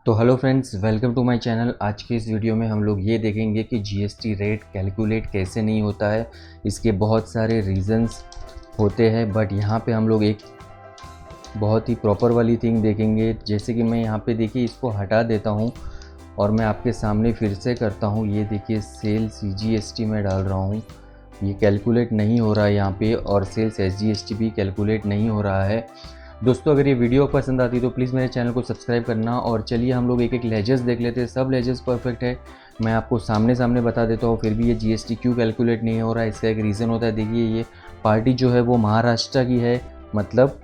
तो hello friends, welcome to my channel. आज के इस वीडियो में हम लोग ये देखेंगे कि जीएसटी रेट कैलकुलेट कैसे नहीं होता है। इसके बहुत सारे रीज़न्स होते हैं, बट यहाँ पे हम लोग एक बहुत ही प्रॉपर वाली थिंग देखेंगे। जैसे कि मैं यहाँ पे देखिए इसको हटा देता हूँ और मैं आपके सामने फिर से करता हूँ। ये देखिए सेल CGST में डाल रहा हूँ, ये कैलकुलेट नहीं हो रहा है यहाँ पे, और सेल्स SGST भी कैलकुलेट नहीं हो रहा है। दोस्तों, अगर ये वीडियो पसंद आती है तो प्लीज़ मेरे चैनल को सब्सक्राइब करना। और चलिए हम लोग एक एक लेजर्स देख लेते हैं। सब लेजर्स परफेक्ट है, मैं आपको सामने सामने बता देता हूँ। फिर भी ये जीएसटी क्यों कैलकुलेट नहीं हो रहा है, इसका एक रीज़न होता है। देखिए ये पार्टी जो है वो महाराष्ट्र की है, मतलब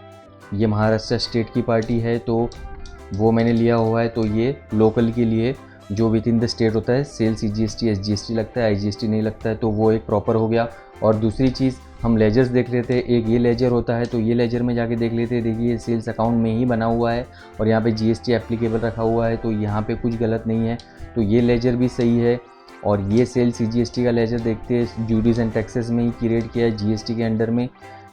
ये महाराष्ट्र स्टेट की पार्टी है, तो वो मैंने लिया हुआ है। तो ये लोकल के लिए जो विद इन द स्टेट होता है सेल CGST SGST लगता है, IGST नहीं लगता है, तो वो एक प्रॉपर हो गया। और दूसरी चीज़ हम लेजर्स देख लेते हैं। एक ये लेजर होता है, तो ये लेजर में जाके देख लेते हैं। देखिए सेल्स अकाउंट में ही बना हुआ है और यहाँ पे GST एप्लीकेबल रखा हुआ है, तो यहाँ पे कुछ गलत नहीं है, तो ये लेजर भी सही है। और ये सेल CGST का लेजर देखते हैं, ड्यूटीज़ एंड टैक्सेस में ही क्रिएट किया है, GST के अंडर में,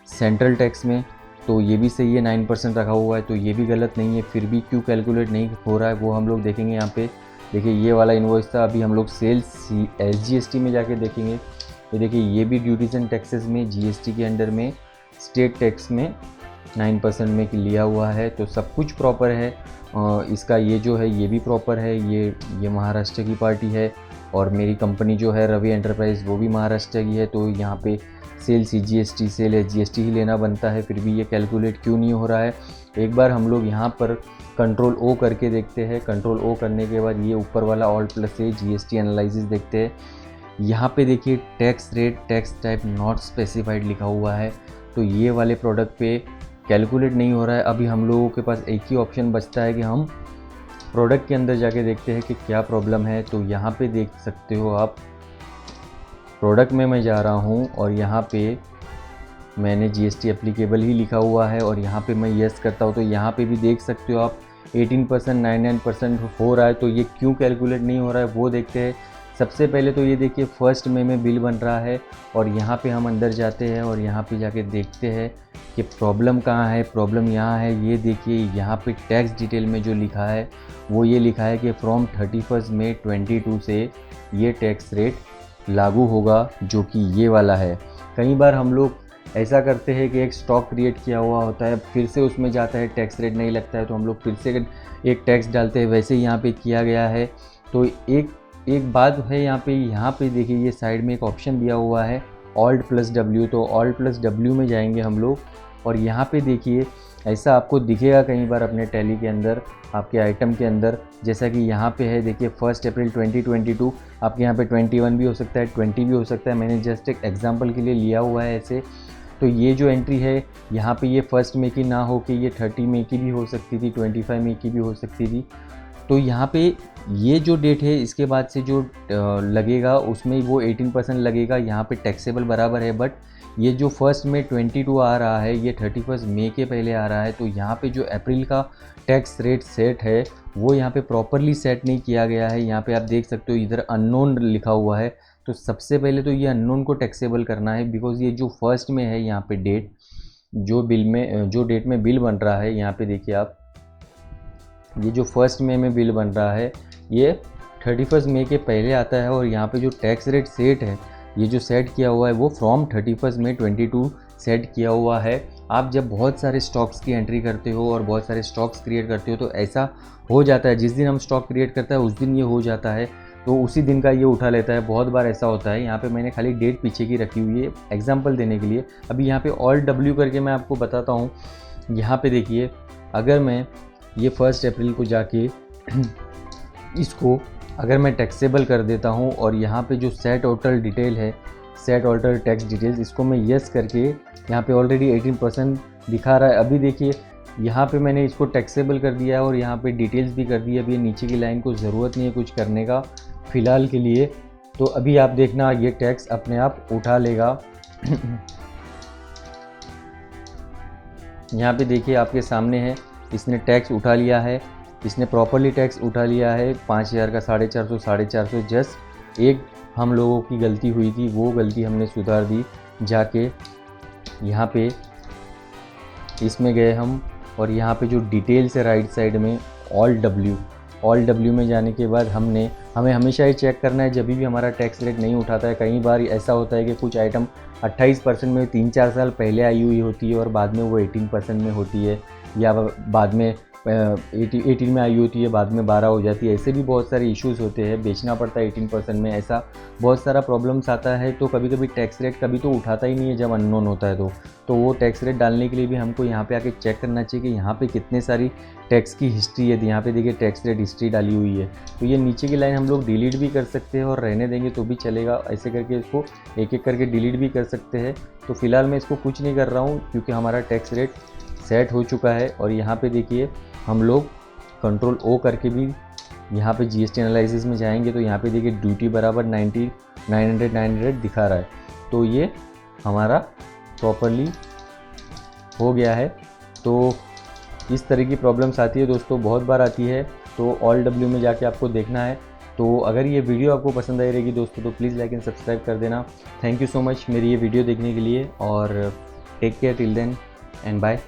सेंट्रल टैक्स में, तो ये भी सही है। 9% रखा हुआ है, तो ये भी गलत नहीं है। फिर भी क्यों कैलकुलेट नहीं हो रहा है वो हम लोग देखेंगे। यहाँ पे देखिए ये वाला इन्वॉइस था, अभी हम लोग सेल्स SGST में जाके देखेंगे। ये देखिए ये भी ड्यूटीज़ एंड टैक्सेस में GST के अंडर में स्टेट टैक्स में 9% में लिया हुआ है, तो सब कुछ प्रॉपर है। इसका ये जो है ये भी प्रॉपर है। ये महाराष्ट्र की पार्टी है और मेरी कंपनी जो है रवि एंटरप्राइज वो भी महाराष्ट्र की है, तो यहाँ पे सेल CGST सेल SGST ही लेना बनता है। फिर भी ये कैलकुलेट क्यों नहीं हो रहा है, एक बार हम लोग यहाँ पर कंट्रोल O करके देखते हैं। कंट्रोल O करने के बाद ये ऊपर वाला Alt+ से GST एनालिसिस देखते हैं। यहाँ पे देखिए tax rate tax type not specified लिखा हुआ है, तो ये वाले प्रोडक्ट पे कैलकुलेट नहीं हो रहा है। अभी हम लोगों के पास एक ही ऑप्शन बचता है कि हम प्रोडक्ट के अंदर जाके देखते हैं कि क्या प्रॉब्लम है। तो यहाँ पे देख सकते हो आप, प्रोडक्ट में मैं जा रहा हूँ और यहाँ पे मैंने GST एप्लीकेबल ही लिखा हुआ है और यहाँ पे मैं येस करता हूँ, तो यहाँ पे भी देख सकते हो आप 18% 99% हो रहा है। तो ये क्यों कैलकुलेट नहीं हो रहा है वो देखते हैं। सबसे पहले तो ये देखिए 1 मई में बिल बन रहा है और यहाँ पे हम अंदर जाते हैं और यहाँ पे जाके देखते हैं कि प्रॉब्लम कहाँ है। प्रॉब्लम यहाँ है, ये देखिए यहाँ पे टैक्स डिटेल में जो लिखा है वो ये लिखा है कि फ्रॉम 31 मई 22 से ये टैक्स रेट लागू होगा, जो कि ये वाला है। कई बार हम लोग ऐसा करते हैं कि एक स्टॉक क्रिएट किया हुआ होता है, फिर से उसमें जाता है, टैक्स रेट नहीं लगता है, तो हम लोग फिर से एक टैक्स डालते हैं। वैसे ही यहाँ पे किया गया है। तो एक बात है, यहाँ पे देखिए ये साइड में एक ऑप्शन दिया हुआ है Alt+W, तो Alt+W में जाएंगे हम लोग और यहाँ पे देखिए ऐसा आपको दिखेगा कई बार अपने टैली के अंदर, आपके आइटम के अंदर, जैसा कि यहाँ पे है। देखिए 1 अप्रैल 2022, आपके यहाँ पे 21 भी हो सकता है, 20 भी हो सकता है। मैंने जस्ट एक एग्जांपल के लिए लिया हुआ है ऐसे। तो ये जो एंट्री है यहाँ पे ये 1 मई की ना हो कि ये 30 मई की भी हो सकती थी, 25 मई की भी हो सकती थी। तो यहाँ पे ये जो डेट है इसके बाद से जो लगेगा उसमें वो 18% लगेगा। यहाँ पे टैक्सेबल बराबर है, बट ये जो 1 मई 22 आ रहा है ये 31 मई के पहले आ रहा है। तो यहाँ पे जो अप्रैल का टैक्स रेट सेट है वो यहाँ पे प्रॉपरली सेट नहीं किया गया है। यहाँ पे आप देख सकते हो इधर अननोन लिखा हुआ है, तो सबसे पहले तो ये अननोन को टैक्सेबल करना है, बिकॉज ये जो 1 में है यहाँ पे डेट, जो बिल में जो डेट में बिल बन रहा है, यहाँ पे देखिए आप, ये जो 1 मई में बिल बन रहा है ये 31 मई के पहले आता है। और यहाँ पे जो टैक्स रेट सेट है, ये जो सेट किया हुआ है वो फ्रॉम 31 मई 22 सेट किया हुआ है। आप जब बहुत सारे स्टॉक्स की एंट्री करते हो और बहुत सारे स्टॉक्स क्रिएट करते हो तो ऐसा हो जाता है, जिस दिन हम स्टॉक क्रिएट करता है उस दिन ये हो जाता है, तो उसी दिन का ये उठा लेता है। बहुत बार ऐसा होता है। यहाँ पे मैंने खाली डेट पीछे की रखी हुई है एग्जांपल देने के लिए। अभी यहाँ पे Alt+W करके मैं आपको बताता हूँ। यहाँ पे देखिए, अगर मैं ये 1 अप्रैल को जाके इसको अगर मैं टैक्सेबल कर देता हूँ और यहाँ पे जो सेट टोटल डिटेल है, सेट टोटल टैक्स डिटेल्स, इसको मैं येस करके यहाँ पे ऑलरेडी 18% दिखा रहा है। अभी देखिए यहाँ पे मैंने इसको टैक्सेबल कर दिया है और यहाँ पे डिटेल्स भी कर दी है। अभी नीचे की लाइन को ज़रूरत नहीं है कुछ करने का फ़िलहाल के लिए, तो अभी आप देखना ये टैक्स अपने आप उठा लेगा। यहाँ पे देखिए आपके सामने है, इसने टैक्स उठा लिया है, इसने प्रॉपरली टैक्स उठा लिया है। 5000 का 450 450। जस्ट एक हम लोगों की गलती हुई थी, वो गलती हमने सुधार दी। जाके यहाँ पे इसमें गए हम और यहाँ पे जो डिटेल्स है राइट साइड में Alt+W, ऑल डब्ल्यू में जाने के बाद हमें हमेशा ये चेक करना है जब भी हमारा टैक्स रेट नहीं उठाता है। कई बार ऐसा होता है कि कुछ आइटम 28% में 3-4 साल पहले आई हुई होती है और बाद में वो 18% में होती है, या बाद में 18 में आई होती है, बाद में 12 हो जाती है। ऐसे भी बहुत सारे इश्यूज़ होते हैं, बेचना पड़ता है 18% में, ऐसा बहुत सारा प्रॉब्लम्स आता है। तो कभी कभी टैक्स रेट कभी तो उठाता ही नहीं है जब अननोन होता है। तो वो टैक्स रेट डालने के लिए भी हमको यहाँ पे आके चेक करना चाहिए कि यहाँ पे कितने सारी टैक्स की हिस्ट्री है। यहाँ पे देखिए टैक्स रेट हिस्ट्री डाली हुई है, तो ये नीचे की लाइन हम लोग डिलीट भी कर सकते हैं और रहने देंगे तो भी चलेगा। ऐसे करके इसको एक एक करके डिलीट भी कर सकते हैं। तो फिलहाल मैं इसको कुछ नहीं कर रहा हूँ क्योंकि हमारा टैक्स रेट सेट हो चुका है। और यहाँ पे देखिए हम लोग कंट्रोल ओ करके भी यहाँ पे जीएसटी एनालिसिस में जाएंगे तो यहाँ पे देखिए ड्यूटी बराबर 900 दिखा रहा है। तो ये हमारा प्रॉपरली हो गया है। तो इस तरह की प्रॉब्लम्स आती है दोस्तों, बहुत बार आती है। तो ऑल डब्ल्यू में जाके आपको देखना है। तो अगर ये वीडियो आपको पसंद आई रहेगी दोस्तों तो प्लीज़ लाइक एंड सब्सक्राइब कर देना। थैंक यू सो मच मेरी ये वीडियो देखने के लिए, और take care till then and bye.